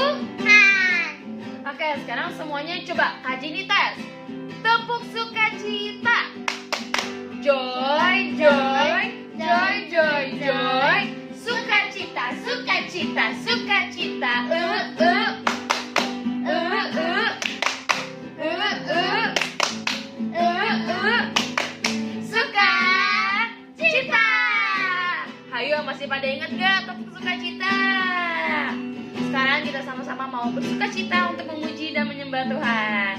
Tuhan. Oke, sekarang semuanya coba kaji nih tes. Tepuk sukacita. Joy, joy, joy, joy, joy. Sukacita, sukacita, sukacita. Sukacita. Hayo, masih pada ingat gak tepuk sukacita? Sekarang kita sama-sama mau bersukacita untuk memuji dan menyembah Tuhan.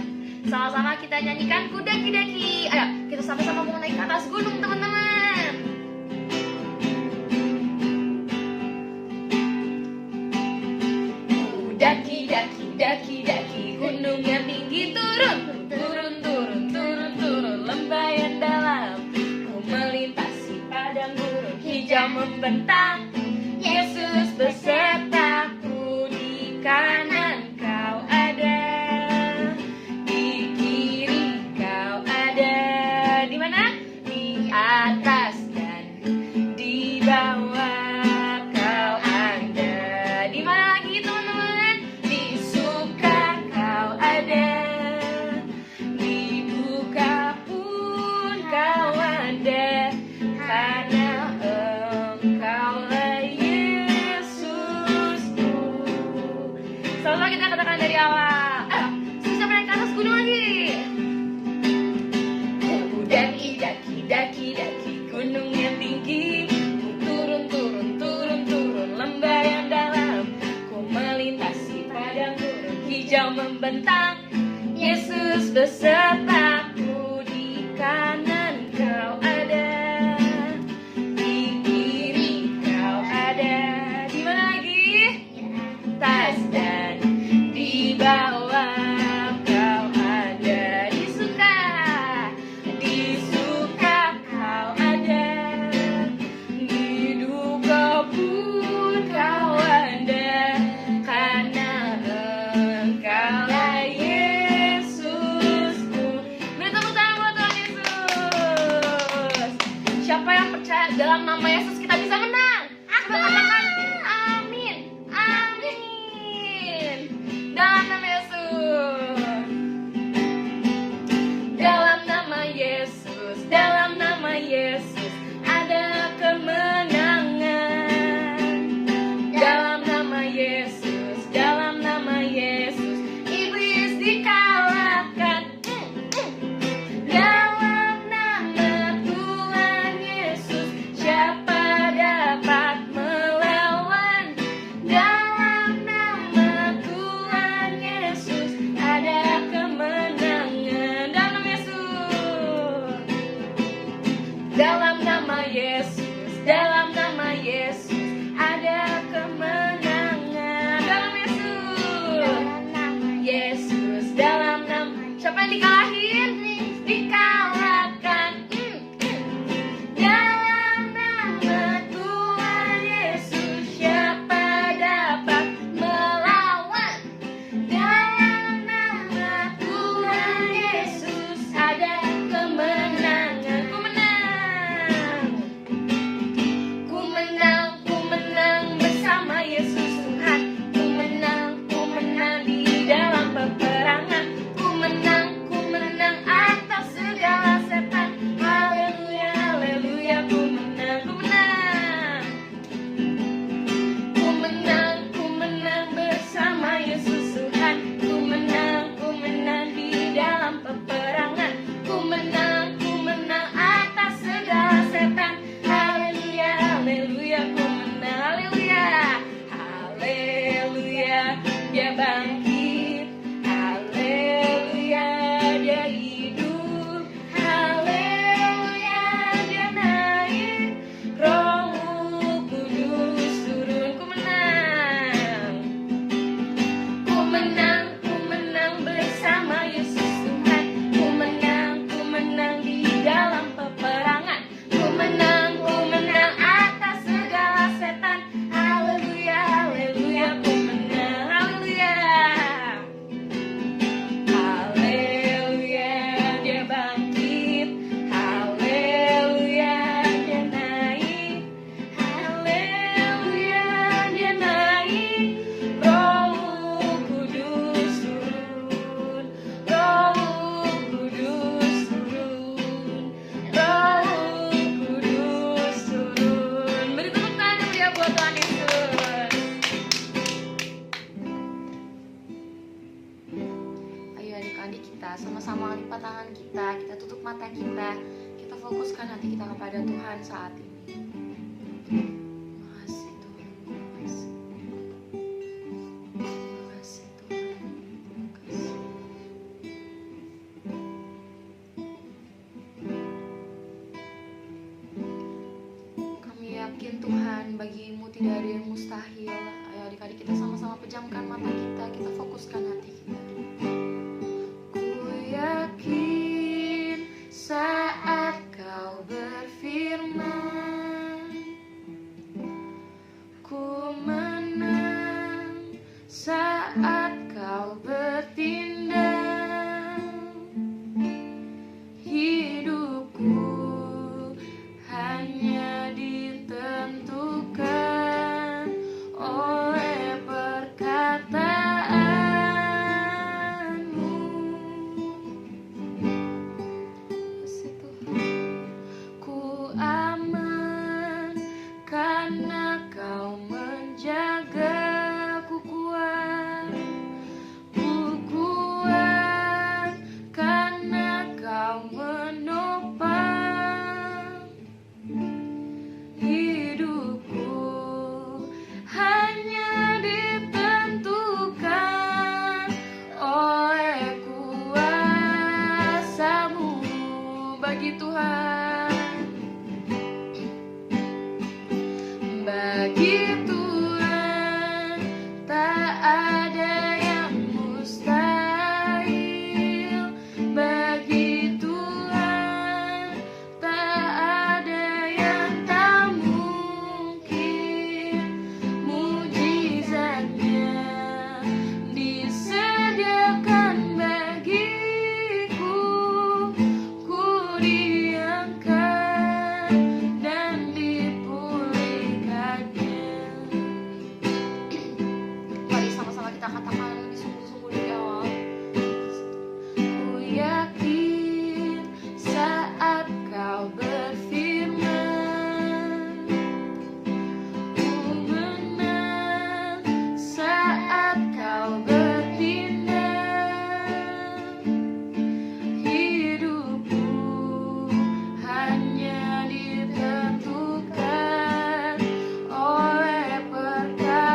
Sama-sama kita nyanyikan Kudaki-daki. Ayo, kita sama-sama mau naik ke atas gunung, teman-teman. Kudaki-daki, daki-daki, gunung yang tinggi turun, turun, turun, turun, turun, lembah yang dalam. Ku melintasi padang gurun hijau membentang. Yesus besertaku, di kanan kau ada, di kiri kau ada. Di mana? Di atas dan di bawah kau ada. Di mana lagi teman-teman? Di suka kau ada, di duka pun kau ada, karena Engkaulah Yesusku. Sama-sama kita katakan dari awal. Siapa naik ke atas gunung lagi? Ku daki-daki, daki-daki gunung yang tinggi. Ku turun, turun, turun, turun lembah yang dalam. Ku melintasi padang gurun hijau membentang. Yesus besertaku, di kanan kau ada, di kiri kau ada. Di mana lagi? Tas dan di bawah kau ada. Di suka kau ada, di duka pun kau ada, karena Engkaulah Yesusku. Beri tepuk tangan buat Tuhan Yesus. Siapa yang percaya dalam nama Yesus kita bisa menang? Coba katakan amin, amin. Dalam nama Yesus, dalam nama Yesus, dalam nama Yesus ada kemenangan. Dalam nama Yesus, dalam nama Yesus iblis dikalahkan. Dalam nama Tuhan Yesus siapa dapat melawan? Dalam nama Tuhan Yesus ada kemenangan. Dalam nama Yesus, dalam nama Yesus, dalam nama Yesus ada kemenangan. Dalam Yesus, Yesus dalam nama. Siapa yang dikalahin? Dikalahkan. Dalam nama Tuhan Yesus siapa dapat melawan? Dalam nama Tuhan Yesus ada kemenangan. Ku menang, ku menang, ku menang bersama Yesus Tuhan. Ku menang di dalam peperangan. Ku menang atas segala setan. Haleluya, haleluya, ku menang, ku menang. Ku menang bersama Yesus Tuhan. Ku menang di dalam peperangan. Ku menang atas segala setan. Haleluya, haleluya, ku menang. Haleluya, haleluya, dia bangkit. Haleluya, dia hidup. Haleluya, dia naik. Roh Kudus turun. Ku menang. Ku menang bersama Yesus Tuhan. Ku menang di dalam peperangan. Ku menang atas segala setan. Haleluya, haleluya, ku menang. Haleluya. kita. Sama-sama lipat tangan kita tutup mata kita fokuskan hati kita kepada Tuhan saat ini. Makasih Tuhan, makasih. Makasih Tuhan, makasih. Kami yakin Tuhan, bagimu tidak ada yang mustahil. Ayo adik-adik kita sama-sama pejamkan mata kita fokuskan hati kita. Ku yakin saat Kau berfirman, ku menang saat Kau bertindak. Hidupku hanya ditentukan oleh perkataanmu. Ku aman karena Kau menjaga. Ku kuat karena Kau menopang. Hidupku hanya ditentukan oleh kuasa-Mu. Bagi Tuhan, bagi Tuhan tak ada yang mustahil. Bagi Tuhan tak ada yang tak mungkin. Mujizatnya disediakan bagiku. Ku diangkat dan dipulihkannya. Mari sama-sama kita katakan lebih sungguh-sungguh dari awal. Ku yakin saat Kau berfirman, ku menang saat Kau bertindak. Hidupku hanya ditentukan oleh perkataanmu.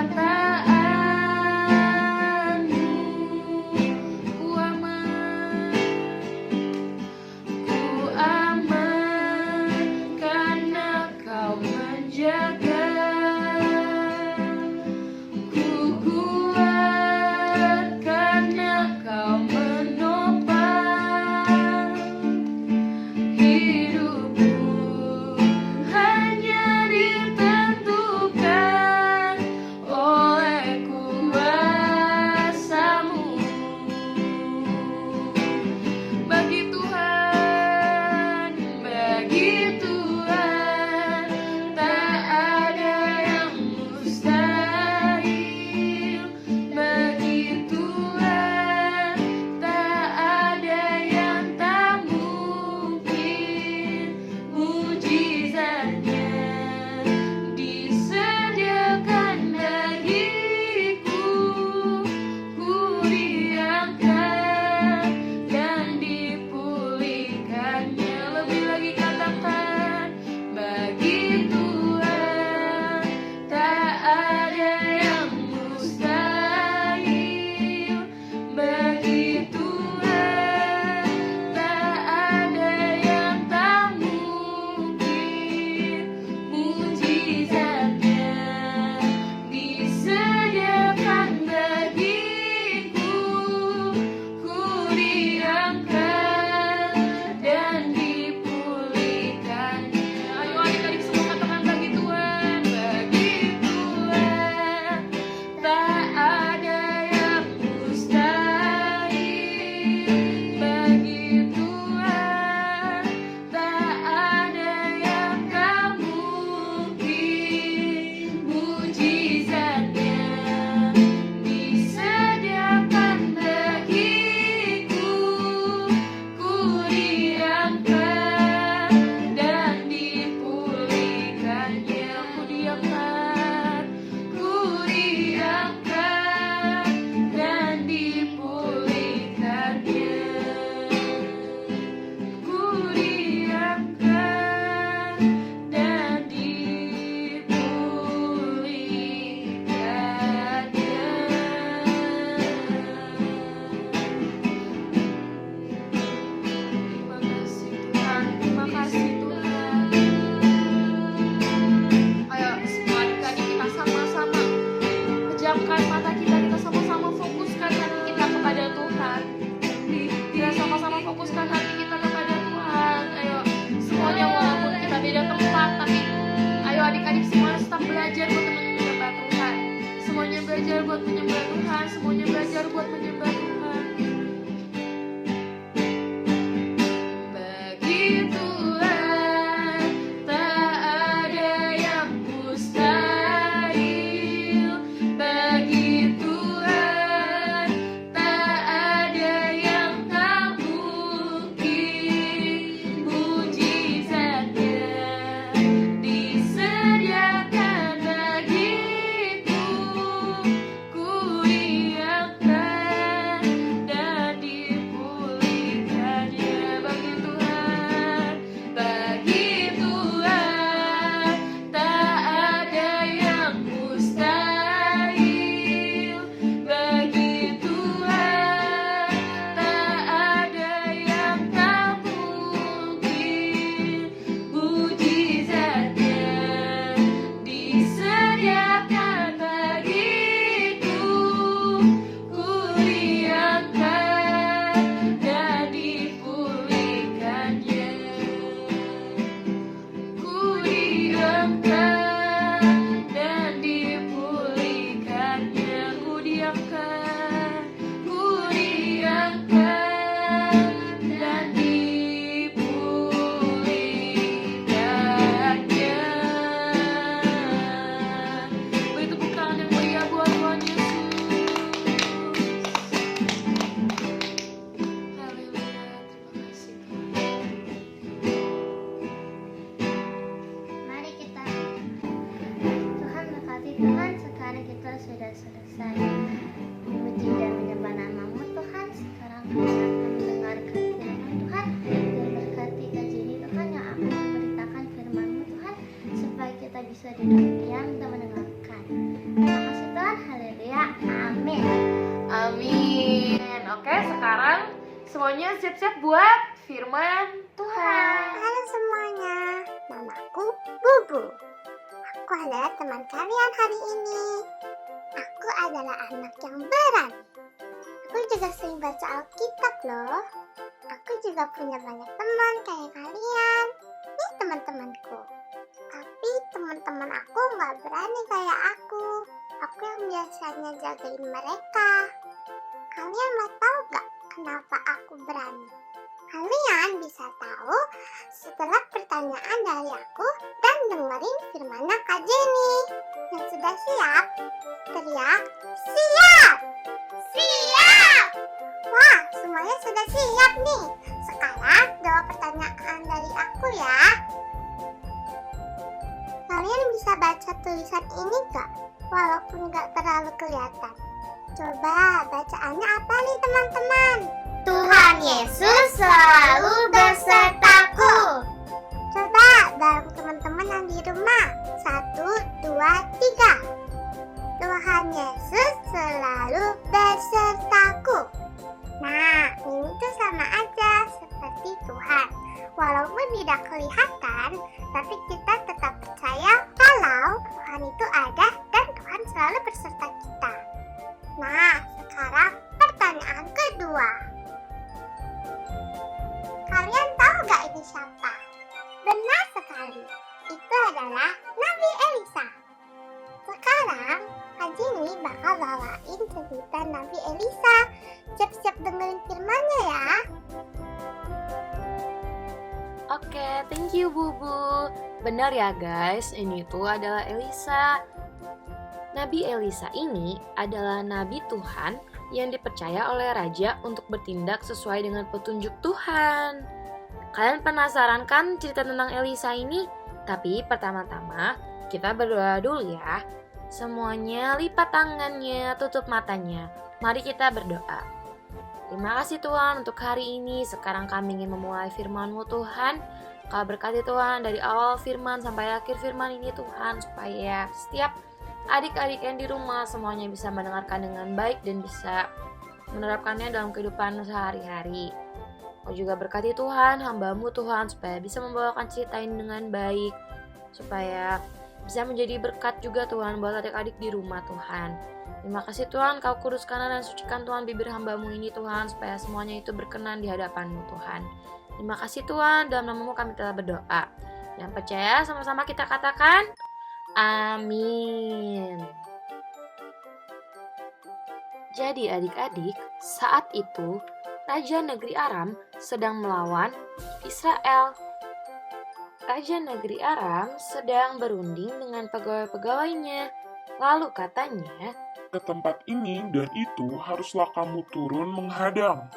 belajar buat menyembah Tuhan. Semuanya belajar buat menyembah Tuhan. Bagi Tuhan tak ada yang mustahil. Bagi Tuhan tak ada yang tak mungkin. Mujizatnya disediakan bagiku. Ku lihatkan dan dipulihkannya. Bagi Tuhan, bagi Tuhan tak ada yang mustahil. Bagi Tuhan tak ada yang tak mungkin. Mujizatnya disediakan bagiku. Ku lihatkan dan dipulihkannya. Ku diamkan dan dipulihkannya. Ku diamkan dan dipulihkannya. Beri tepuk tangan yang meriah buat Tuhan Yesus. Haleluya, terima kasih Tuhan. Mari kita Tuhan berkati Tuhan. Sekarang kita sudah selesai memuji dan menyembah nama-Mu Tuhan. Sekarang kita akan mendengarkan firman Tuhan. Dan berkati kaji ini Tuhan yang akan memberitakan firman-Mu Tuhan, supaya kita bisa duduk diam dan mendengarkan. Terima kasih Tuhan. Haleluya. Amin. Amin. Oke, sekarang semuanya siap-siap buat firman Tuhan. Halo semuanya, namaku Bubu. Aku adalah teman kalian hari ini. Aku adalah anak yang berani. Aku juga sering baca Alkitab loh. Aku juga punya banyak teman kayak kalian. Nih teman-temanku. Tapi teman-teman aku nggak berani kayak aku. Aku yang biasanya jagain mereka. Kalian mau tahu gak kenapa aku berani? Kalian bisa tahu setelah pertanyaan dari aku dan dengerin firman-Nya Kak Jenny. Yang sudah siap? Teriak, siap! Siap! Wah, semuanya sudah siap nih. Sekarang jawab pertanyaan dari aku ya. Kalian bisa baca tulisan ini gak? Walaupun gak terlalu kelihatan. Coba bacaannya apa nih teman-teman? Tuhan Yesus selalu besertaku. Coba bareng teman-teman yang di rumah. 1, 2, 3. Tuhan Yesus selalu besertaku. Nah, ini tuh sama aja seperti Tuhan. Walaupun tidak kelihatan, tapi kita tetap percaya kalau Tuhan itu ada dan Tuhan selalu berserta kita. Nah, sekarang pertanyaan kedua. Kalian tahu gak ini siapa? Benar sekali, itu adalah Nabi Elisa. Sekarang Kak Jenny bakal bawain cerita Nabi Elisa. Siap-siap dengerin firman-Nya ya. Oke, thank you Bubu. Benar ya guys, ini tuh adalah Elisa. Nabi Elisa ini adalah nabi Tuhan yang dipercaya oleh raja untuk bertindak sesuai dengan petunjuk Tuhan. Kalian penasaran kan cerita tentang Elisa ini? Tapi pertama-tama kita berdoa dulu ya. Semuanya lipat tangannya, tutup matanya. Mari kita berdoa. Terima kasih Tuhan untuk hari ini. Sekarang kami ingin memulai firman-Mu Tuhan. Kau berkati Tuhan dari awal firman sampai akhir firman ini Tuhan, supaya setiap adik-adik yang di rumah semuanya bisa mendengarkan dengan baik dan bisa menerapkannya dalam kehidupan sehari-hari. Kau juga berkati Tuhan, hamba-Mu Tuhan, supaya bisa membawakan cerita ini dengan baik, supaya bisa menjadi berkat juga Tuhan buat adik-adik di rumah Tuhan. Terima kasih Tuhan, Kau kuduskan dan sucikan Tuhan bibir hamba-Mu ini Tuhan, supaya semuanya itu berkenan di hadapan-Mu Tuhan. Terima kasih Tuhan, dalam nama-Mu kami telah berdoa. Yang percaya sama-sama kita katakan, amin. Jadi adik-adik, saat itu Raja Negeri Aram sedang melawan Israel. Raja Negeri Aram sedang berunding dengan pegawai-pegawainya. Lalu katanya, Ke tempat ini dan itu haruslah kamu turun menghadang.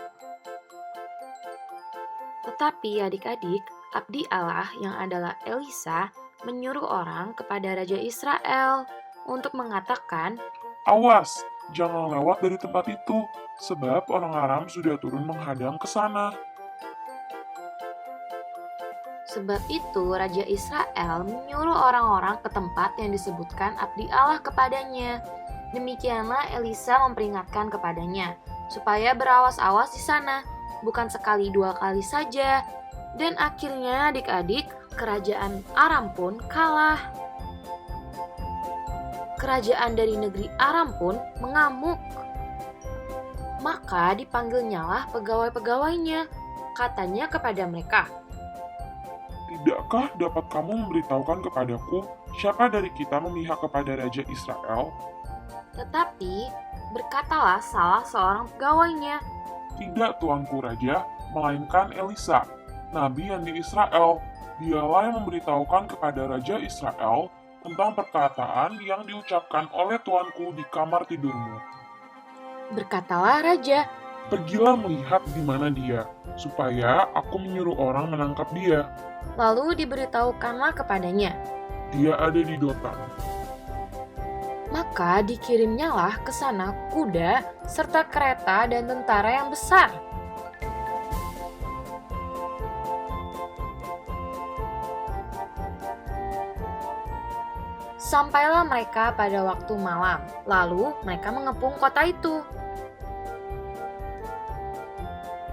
tetapi adik-adik, abdi Allah yang adalah Elisa menyuruh orang kepada Raja Israel untuk mengatakan, Awas, jangan lewat dari tempat itu, sebab orang Aram sudah turun menghadang ke sana. sebab itu Raja Israel menyuruh orang-orang ke tempat yang disebutkan abdi Allah kepadanya. Demikianlah Elisa memperingatkan kepadanya, supaya berawas-awas di sana, bukan sekali dua kali saja. Dan akhirnya adik-adik, kerajaan Aram pun kalah. Kerajaan dari negeri Aram pun mengamuk. Maka dipanggilnyalah pegawai-pegawainya, katanya kepada mereka, Tidakkah dapat kamu memberitahukan kepadaku siapa dari kita memihak kepada Raja Israel? tetapi berkatalah salah seorang pegawainya, Tidak, tuanku Raja, melainkan Elisa, nabi yang di Israel. Dialah yang memberitahukan kepada Raja Israel tentang perkataan yang diucapkan oleh tuanku di kamar tidurmu. Berkatalah raja, Pergilah melihat di mana dia, supaya aku menyuruh orang menangkap dia. lalu diberitahukanlah kepadanya. Dia ada di Dotan. Maka dikirimnyalah ke sana kuda serta kereta dan tentara yang besar. Sampailah mereka pada waktu malam, lalu mereka mengepung kota itu.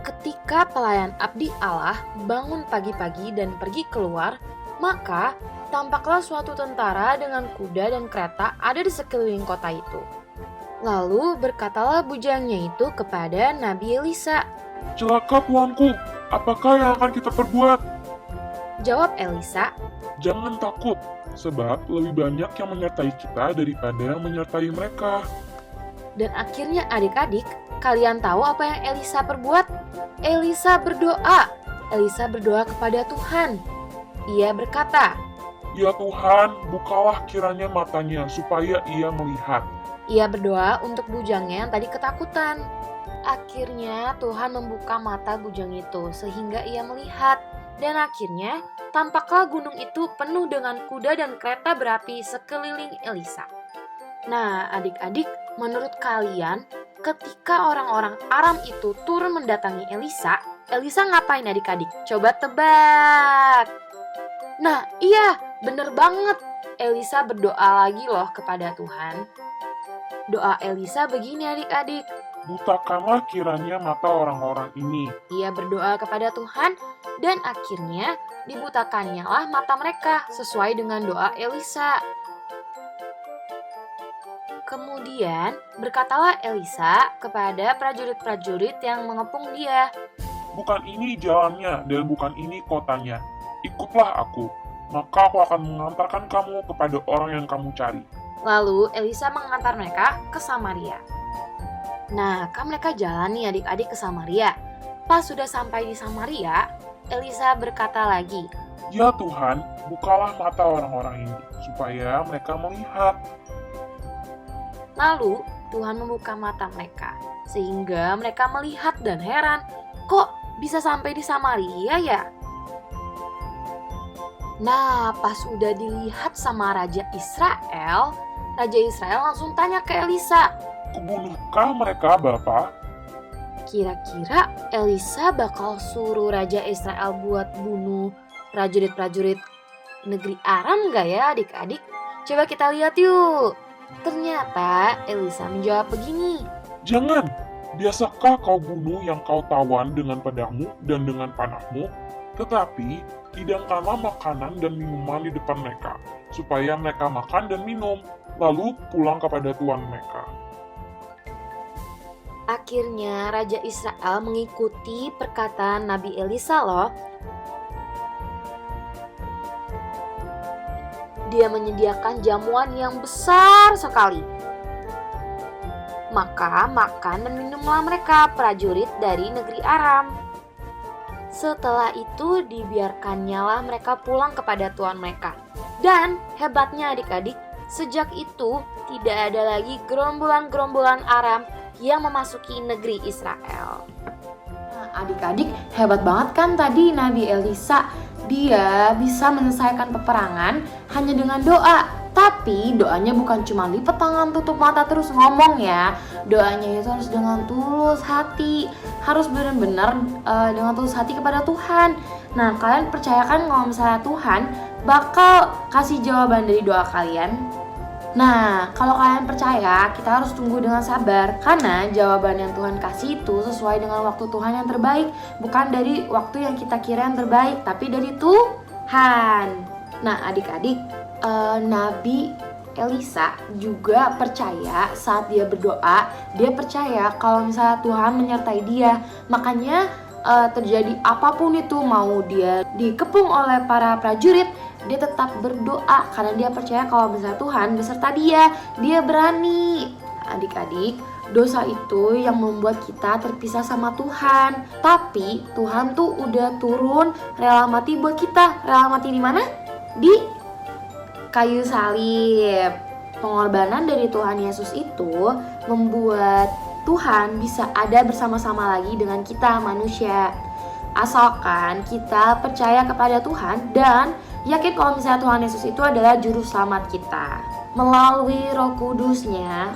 Ketika pelayan abdi Allah bangun pagi-pagi dan pergi keluar, maka tampaklah suatu tentara dengan kuda dan kereta ada di sekeliling kota itu. Lalu berkatalah bujangnya itu kepada Nabi Elisa. Celaka tuanku, apakah yang akan kita perbuat? Jawab Elisa, Jangan takut, sebab lebih banyak yang menyertai kita daripada yang menyertai mereka. dan akhirnya adik-adik, kalian tahu apa yang Elisa perbuat? Elisa berdoa. Elisa berdoa kepada Tuhan. Ia berkata, Ya Tuhan, bukalah kiranya matanya supaya ia melihat. ia berdoa untuk bujangnya yang tadi ketakutan. Akhirnya Tuhan membuka mata bujang itu sehingga ia melihat. Dan akhirnya tampaklah gunung itu penuh dengan kuda dan kereta berapi sekeliling Elisa. Nah adik-adik, menurut kalian ketika orang-orang Aram itu turun mendatangi Elisa, Elisa ngapain adik-adik? Coba tebak. Nah iya, bener banget. Elisa berdoa lagi loh kepada Tuhan. Doa Elisa begini adik-adik. Butakanlah kiranya mata orang-orang ini. Ia berdoa kepada Tuhan dan akhirnya dibutakannya lah mata mereka sesuai dengan doa Elisa. Kemudian berkatalah Elisa kepada prajurit-prajurit yang mengepung dia. Bukan ini jalannya dan bukan ini kotanya. Ikutlah aku, maka aku akan mengantarkan kamu kepada orang yang kamu cari. Lalu Elisa mengantar mereka ke Samaria. Nah, kan mereka jalan nih adik-adik ke Samaria. Pas sudah sampai di Samaria, Elisa berkata lagi, Ya Tuhan, bukalah mata orang-orang ini, supaya mereka melihat. lalu Tuhan membuka mata mereka, sehingga mereka melihat dan heran, kok bisa sampai di Samaria ya? Nah, pas udah dilihat sama Raja Israel langsung tanya ke Elisa, Kubunuhkah mereka, Bapak? kira-kira Elisa bakal suruh Raja Israel buat bunuh prajurit-prajurit negeri Aram gak ya adik-adik? Coba kita lihat yuk. Ternyata Elisa menjawab begini, Jangan, biasakah kau bunuh yang kau tawan dengan pedangmu dan dengan panahmu? Tetapi, hidangkanlah makanan dan minuman di depan mereka, supaya mereka makan dan minum, lalu pulang kepada tuan mereka. Akhirnya Raja Israel mengikuti perkataan Nabi Elisa loh. Dia menyediakan jamuan yang besar sekali. Maka makan dan minumlah mereka prajurit dari negeri Aram. Setelah itu dibiarkannyalah mereka pulang kepada tuan mereka. Dan hebatnya adik-adik, sejak itu tidak ada lagi gerombolan-gerombolan Aram yang memasuki negeri Israel. Nah, adik-adik, hebat banget kan tadi Nabi Elisa. Dia bisa menyelesaikan peperangan hanya dengan doa. Tapi doanya bukan cuma lipat tangan, tutup mata terus ngomong ya. Doanya itu harus dengan tulus hati. Harus benar-benar dengan tulus hati kepada Tuhan. Nah, kalian percayakan kalau misalnya Tuhan bakal kasih jawaban dari doa kalian? Nah, kalau kalian percaya, kita harus tunggu dengan sabar. Karena jawaban yang Tuhan kasih itu sesuai dengan waktu Tuhan yang terbaik. Bukan dari waktu yang kita kira yang terbaik, tapi dari Tuhan. Nah, adik-adik, Nabi Elisa juga percaya saat dia berdoa, dia percaya kalau misalnya Tuhan menyertai dia. Makanya terjadi apapun itu, mau dia dikepung oleh para prajurit, dia tetap berdoa karena dia percaya kalau misalnya Tuhan beserta dia berani. Adik-adik, dosa itu yang membuat kita terpisah sama Tuhan. Tapi Tuhan tuh udah turun rela mati buat kita. Rela mati di mana? Di kayu salib. Pengorbanan dari Tuhan Yesus itu membuat Tuhan bisa ada bersama-sama lagi dengan kita manusia. Asalkan kita percaya kepada Tuhan dan yakin kalau misalnya Tuhan Yesus itu adalah juru selamat kita. Melalui Roh Kudusnya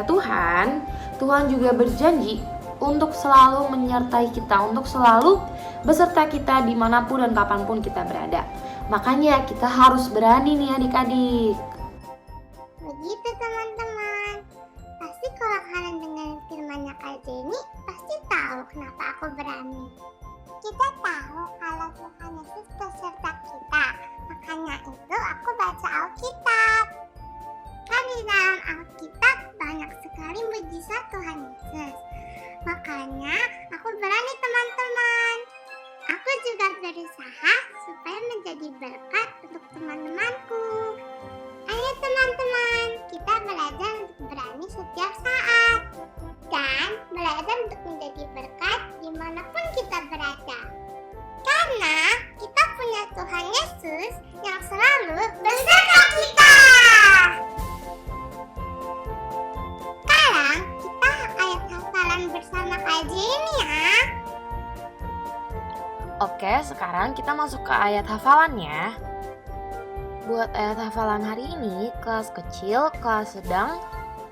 Tuhan, Tuhan juga berjanji untuk selalu menyertai kita, untuk selalu beserta kita dimanapun dan kapanpun kita berada. Makanya kita harus berani nih adik-adik. Begitu teman-teman. Pasti kalau kalian dengar firman-Nya Kak Jenny, pasti tahu kenapa aku berani. Kita tahu kalau Tuhan Yesus beserta kita. Makanya itu aku baca Alkitab. Kan di dalam Alkitab banyak sekali mujizat Tuhan Yesus. Makanya aku berani teman-teman. Aku juga berusaha supaya menjadi berkat untuk teman-temanku. Ayo teman-teman, kita belajar untuk berani setiap saat. Dan belajar untuk menjadi berkat dimanapun kita berada. Karena kita punya Tuhan Yesus yang selalu beserta kita. Sekarang kita ayat hafalan bersama Kak Jenny ya. Oke, sekarang kita masuk ke ayat hafalannya. Buat ayat hafalan hari ini, kelas kecil, kelas sedang,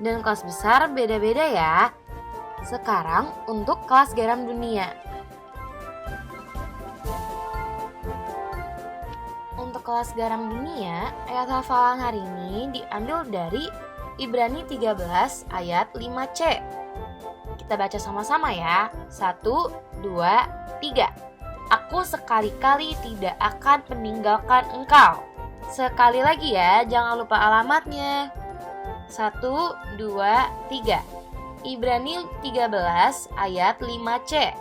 dan kelas besar beda-beda ya. Sekarang untuk kelas garam dunia. Untuk kelas garam dunia, ayat hafalan hari ini diambil dari Ibrani 13 ayat 5C. Kita baca sama-sama ya. 1, 2, 3. Aku sekali-kali tidak akan meninggalkan engkau. Sekali lagi ya, jangan lupa alamatnya. 1, 2, 3. Ibrani 13 ayat 5C.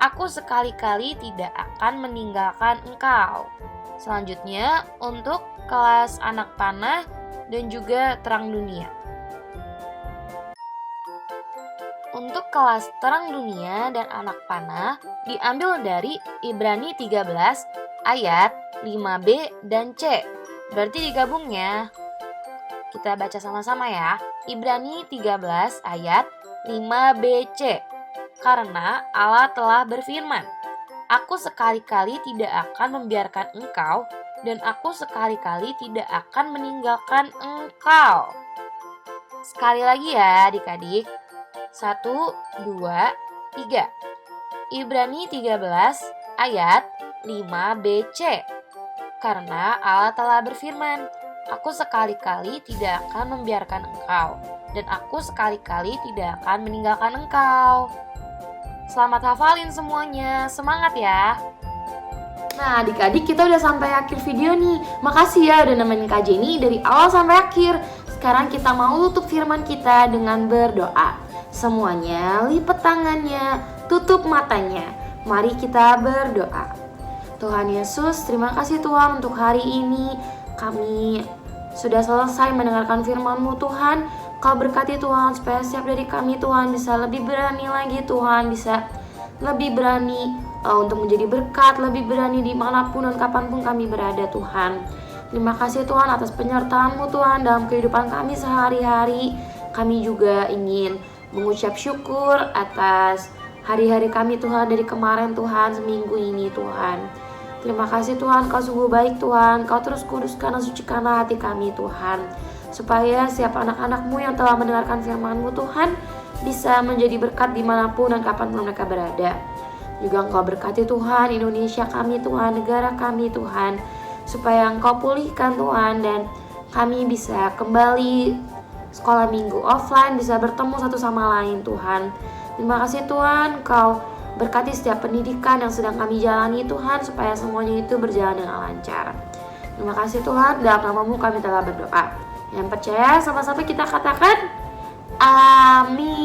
Aku sekali-kali tidak akan meninggalkan engkau. Selanjutnya untuk kelas anak panah dan juga terang dunia. Untuk kelas terang dunia dan anak panah diambil dari Ibrani 13 ayat 5B dan C. Berarti digabungnya. Kita baca sama-sama ya. Ibrani 13 ayat 5BC. Karena Allah telah berfirman, aku sekali-kali tidak akan membiarkan engkau, dan aku sekali-kali tidak akan meninggalkan engkau. Sekali lagi ya adik-adik. 1, 2, 3. Ibrani 13 ayat 5BC. Karena Allah telah berfirman, aku sekali-kali tidak akan membiarkan engkau, dan aku sekali-kali tidak akan meninggalkan engkau. Selamat hafalin semuanya, semangat ya! Nah adik-adik, kita udah sampai akhir video nih. Makasih ya udah nemenin Kak Jenny dari awal sampai akhir. Sekarang kita mau tutup firman kita dengan berdoa. Semuanya lipat tangannya, tutup matanya. Mari kita berdoa. Tuhan Yesus, terima kasih Tuhan untuk hari ini. Kami sudah selesai mendengarkan firman-Mu Tuhan. Kau berkati Tuhan supaya setiap dari kami Tuhan bisa lebih berani lagi Tuhan, bisa lebih berani untuk menjadi berkat, lebih berani dimanapun dan kapanpun kami berada Tuhan. Terima kasih Tuhan atas penyertaan-Mu Tuhan dalam kehidupan kami sehari-hari. Kami juga ingin mengucap syukur atas hari-hari kami Tuhan dari kemarin Tuhan, seminggu ini Tuhan. Terima kasih Tuhan, Kau sungguh baik Tuhan. Kau terus kuduskan dan sucikanlah hati kami Tuhan, supaya siapa anak-anak-Mu yang telah mendengarkan firman-Mu Tuhan bisa menjadi berkat dimanapun dan kapanpun mereka berada. Juga Engkau berkati Tuhan Indonesia kami Tuhan, negara kami Tuhan, supaya Engkau pulihkan Tuhan dan kami bisa kembali sekolah minggu offline, bisa bertemu satu sama lain Tuhan. Terima kasih Tuhan, Kau berkati setiap pendidikan yang sedang kami jalani Tuhan, supaya semuanya itu berjalan dengan lancar. Terima kasih Tuhan, dalam nama-Mu kami telah berdoa. Yang percaya sama-sama kita katakan amin.